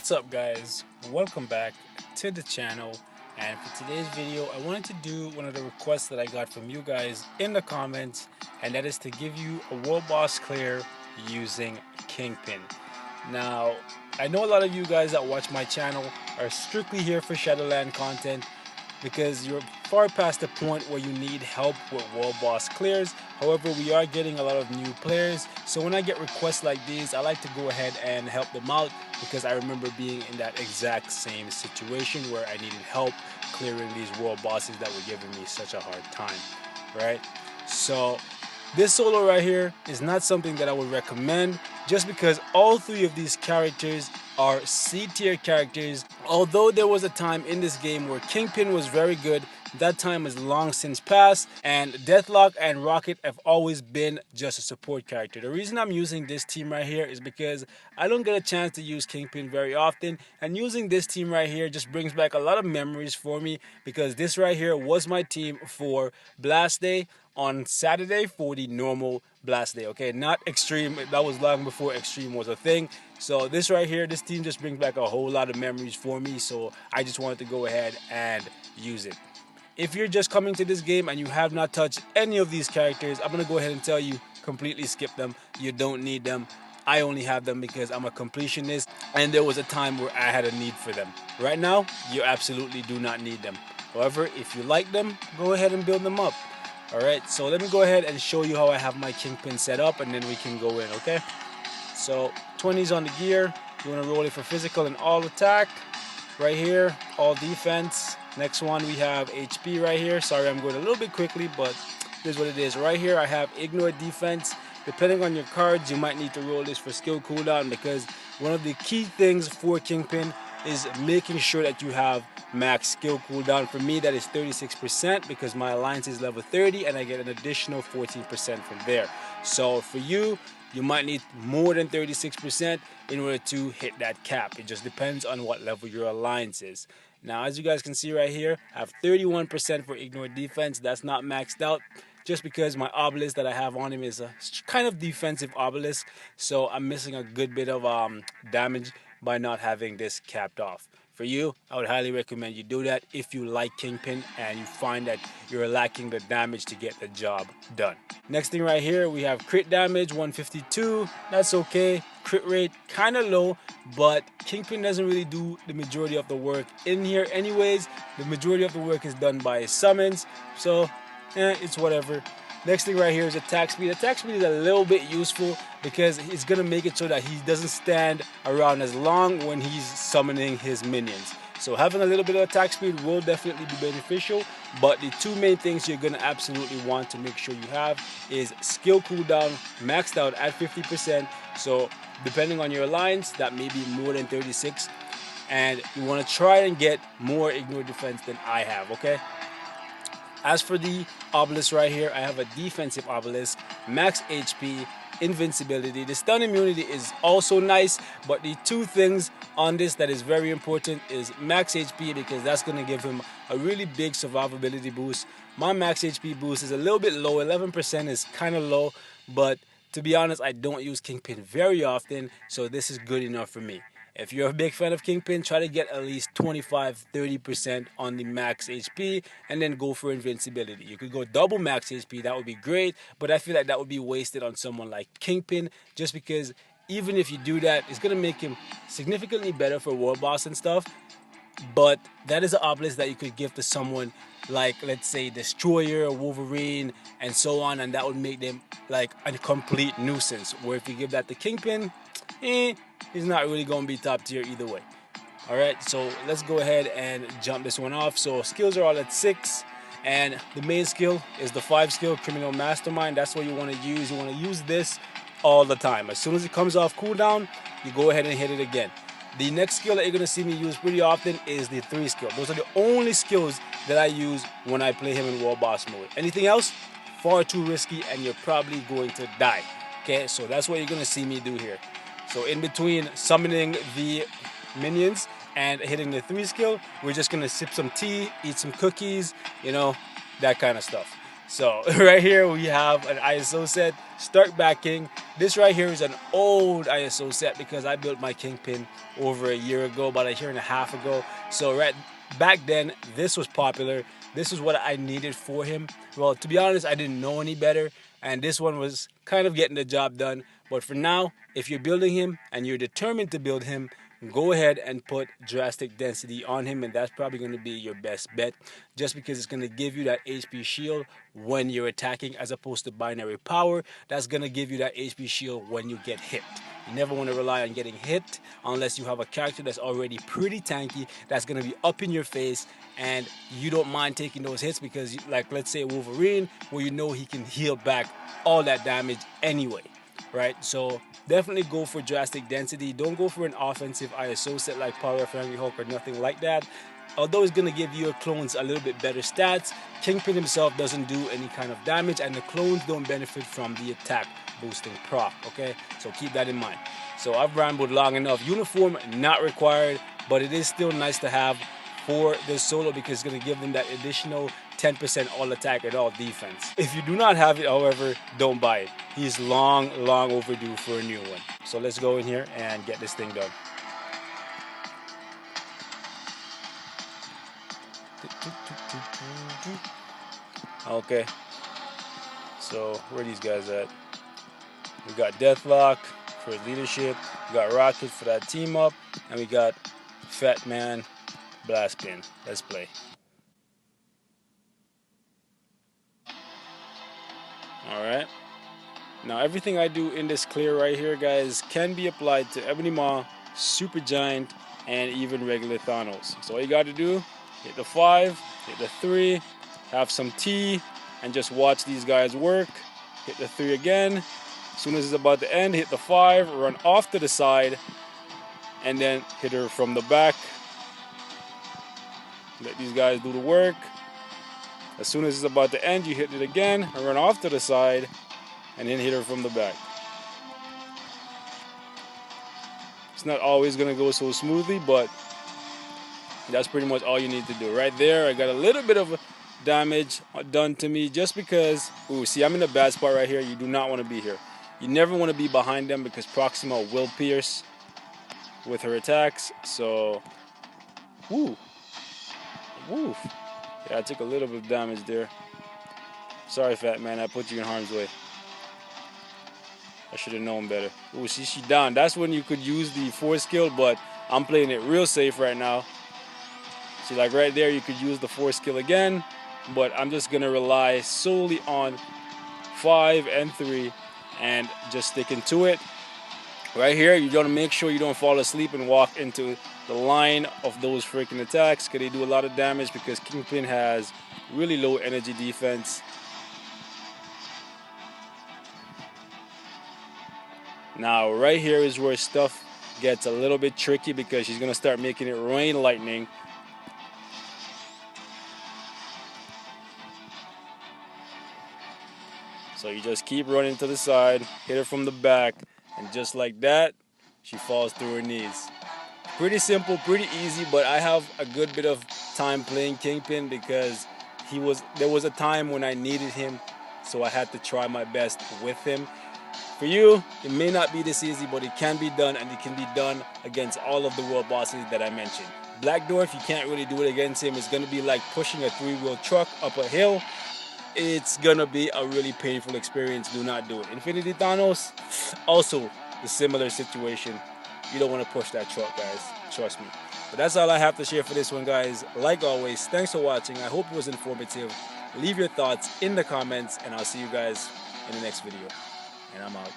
What's up guys, welcome back to the channel, and for today's video I wanted to do one of the requests that I got from you guys in the comments, and that is to give you a world boss clear using Kingpin. Now I know a lot of you guys that watch my channel are strictly here for Shadowland content because you're far past the point where you need help with world boss clears. However, we are getting a lot of new players, so when I get requests like these, I like to go ahead and help them out because I remember being in that exact same situation where I needed help clearing these world bosses that were giving me such a hard time, right? So this solo right here is not something that I would recommend just because all three of these characters are C tier characters. Although there was a time in this game where Kingpin was very good, that time is long since passed, and Deathlock and Rocket have always been just a support character. The reason I'm using this team right here is because I don't get a chance to use Kingpin very often, and using this team right here just brings back a lot of memories for me because this right here was my team for Blast Day on Saturday for the normal Blast Day, okay? Not Extreme, that was long before Extreme was a thing. So this right here, this team just brings back a whole lot of memories for me, so I just wanted to go ahead and use it. If you're just coming to this game and you have not touched any of these characters, I'm going to go ahead and tell you, completely skip them. You don't need them. I only have them because I'm a completionist, and there was a time where I had a need for them. Right now, you absolutely do not need them. However, if you like them, go ahead and build them up. Alright, so let me go ahead and show you how I have my Kingpin set up, and then we can go in, okay? So 20s on the gear, you want to roll it for physical and all attack. Right here, all defense. Next one, we have HP right here. Sorry, I'm going a little bit quickly, but here's what it is. Right here, I have ignore defense. Depending on your cards, you might need to roll this for skill cooldown because one of the key things for Kingpin is making sure that you have max skill cooldown. For me, that is 36% because my alliance is level 30 and I get an additional 14% from there. So for you, you might need more than 36% in order to hit that cap. It just depends on what level your alliance is. Now, as you guys can see right here, I have 31% for ignore defense. That's not maxed out just because my obelisk that I have on him is a kind of defensive obelisk. So I'm missing a good bit of damage by not having this capped off. For you, I would highly recommend you do that if you like Kingpin and you find that you're lacking the damage to get the job done. Next thing right here, we have crit damage 152. That's okay. Crit rate kind of low, but Kingpin doesn't really do the majority of the work in here anyways. The majority of the work is done by his summons, so it's whatever. Next thing right here is attack speed. Attack speed is a little bit useful because it's going to make it so that he doesn't stand around as long when he's summoning his minions. So having a little bit of attack speed will definitely be beneficial, but the two main things you're going to absolutely want to make sure you have is skill cooldown maxed out at 50%. So depending on your alliance, that may be more than 36, and you want to try and get more ignore defense than I have, okay? As for the obelisk right here, I have a defensive obelisk, max HP, invincibility. The stun immunity is also nice, but the two things on this that is very important is max HP because that's going to give him a really big survivability boost. My max HP boost is a little bit low, 11% is kind of low, but to be honest, I don't use Kingpin very often, so this is good enough for me. If you're a big fan of Kingpin, try to get at least 25-30% on the max HP and then go for invincibility. You could go double max HP, that would be great, but I feel like that would be wasted on someone like Kingpin just because even if you do that, it's going to make him significantly better for world boss and stuff. But that is an obelisk that you could give to someone like, let's say, Destroyer, Wolverine, and so on, and that would make them like a complete nuisance. Where if you give that to Kingpin, he's not really going to be top tier either way. Alright, so let's go ahead and jump this one off. So skills are all at 6, and the main skill is the 5 skill, Criminal Mastermind. That's what you want to use. You want to use this all the time. As soon as it comes off cooldown, you go ahead and hit it again. The next skill that you're going to see me use pretty often is the 3 skill. Those are the only skills that I use when I play him in World Boss mode. Anything else, far too risky and you're probably going to die. Okay, so that's what you're going to see me do here. So in between summoning the minions and hitting the 3 skill, we're just going to sip some tea, eat some cookies, you know, that kind of stuff. So right here we have an ISO set, start backing. This right here is an old ISO set because I built my Kingpin over a year ago, about a year and a half ago. So right back then, this was popular. This is what I needed for him. Well, to be honest, I didn't know any better, and this one was kind of getting the job done. But for now, if you're building him and you're determined to build him, go ahead and put drastic density on him, and that's probably going to be your best bet, just because it's going to give you that HP shield when you're attacking, as opposed to binary power. That's going to give you that HP shield when you get hit. You never want to rely on getting hit unless you have a character that's already pretty tanky, that's going to be up in your face, and you don't mind taking those hits because, like, let's say Wolverine, where you know he can heal back all that damage anyway, right? So definitely go for drastic density. Don't go for an offensive ISO set like Power of Angry Hulk or nothing like that. Although it's going to give your clones a little bit better stats, Kingpin himself doesn't do any kind of damage, and the clones don't benefit from the attack boosting proc, okay? So keep that in mind. So I've rambled long enough. Uniform not required, but it is still nice to have for this solo because it's going to give them that additional 10% all attack and all defense. If you do not have it, however, don't buy it. He's long overdue for a new one. So let's go in here and get this thing done. Okay, so where are these guys at? We got Deathlock for his leadership, we got Rocket for that team up, and we got Fat Man Blast Pin. Let's play. Alright, now everything I do in this clear right here, guys, can be applied to Ebony Maw, Super Giant, and even regular Thanos. So all you got to do, hit the 5, hit the 3, have some tea, and just watch these guys work. Hit the 3 again. As soon as it's about to end, hit the 5, run off to the side, and then hit her from the back. Let these guys do the work. As soon as it's about to end, you hit it again, and run off to the side, and then hit her from the back. It's not always going to go so smoothly, but that's pretty much all you need to do. Right there, I got a little bit of damage done to me just because, ooh, see, I'm in a bad spot right here. You do not want to be here. You never want to be behind them because Proxima will pierce with her attacks. So, woo. Woo. Yeah, I took a little bit of damage there. Sorry, Fat Man, I put you in harm's way. I should have known better. Ooh, see, she down. That's when you could use the force skill, but I'm playing it real safe right now. See, like right there, you could use the force skill again, but I'm just going to rely solely on 5 and 3 and just sticking to it. Right here, you got to make sure you don't fall asleep and walk into the line of those freaking attacks, because they do a lot of damage because Kingpin has really low energy defense. Now, right here is where stuff gets a little bit tricky because she's going to start making it rain lightning. So you just keep running to the side, hit her from the back, and just like that, she falls through her knees. Pretty simple, pretty easy, but I have a good bit of time playing Kingpin because there was a time when I needed him, so I had to try my best with him. For you, it may not be this easy, but it can be done, and it can be done against all of the world bosses that I mentioned. Black Dwarf, you can't really do it against him. It's going to be like pushing a 3-wheel truck up a hill. It's going to be a really painful experience. Do not do it. Infinity Thanos, also a similar situation. You don't want to push that truck, guys. Trust me. But that's all I have to share for this one, guys. Like always, thanks for watching. I hope it was informative. Leave your thoughts in the comments, and I'll see you guys in the next video. And I'm out.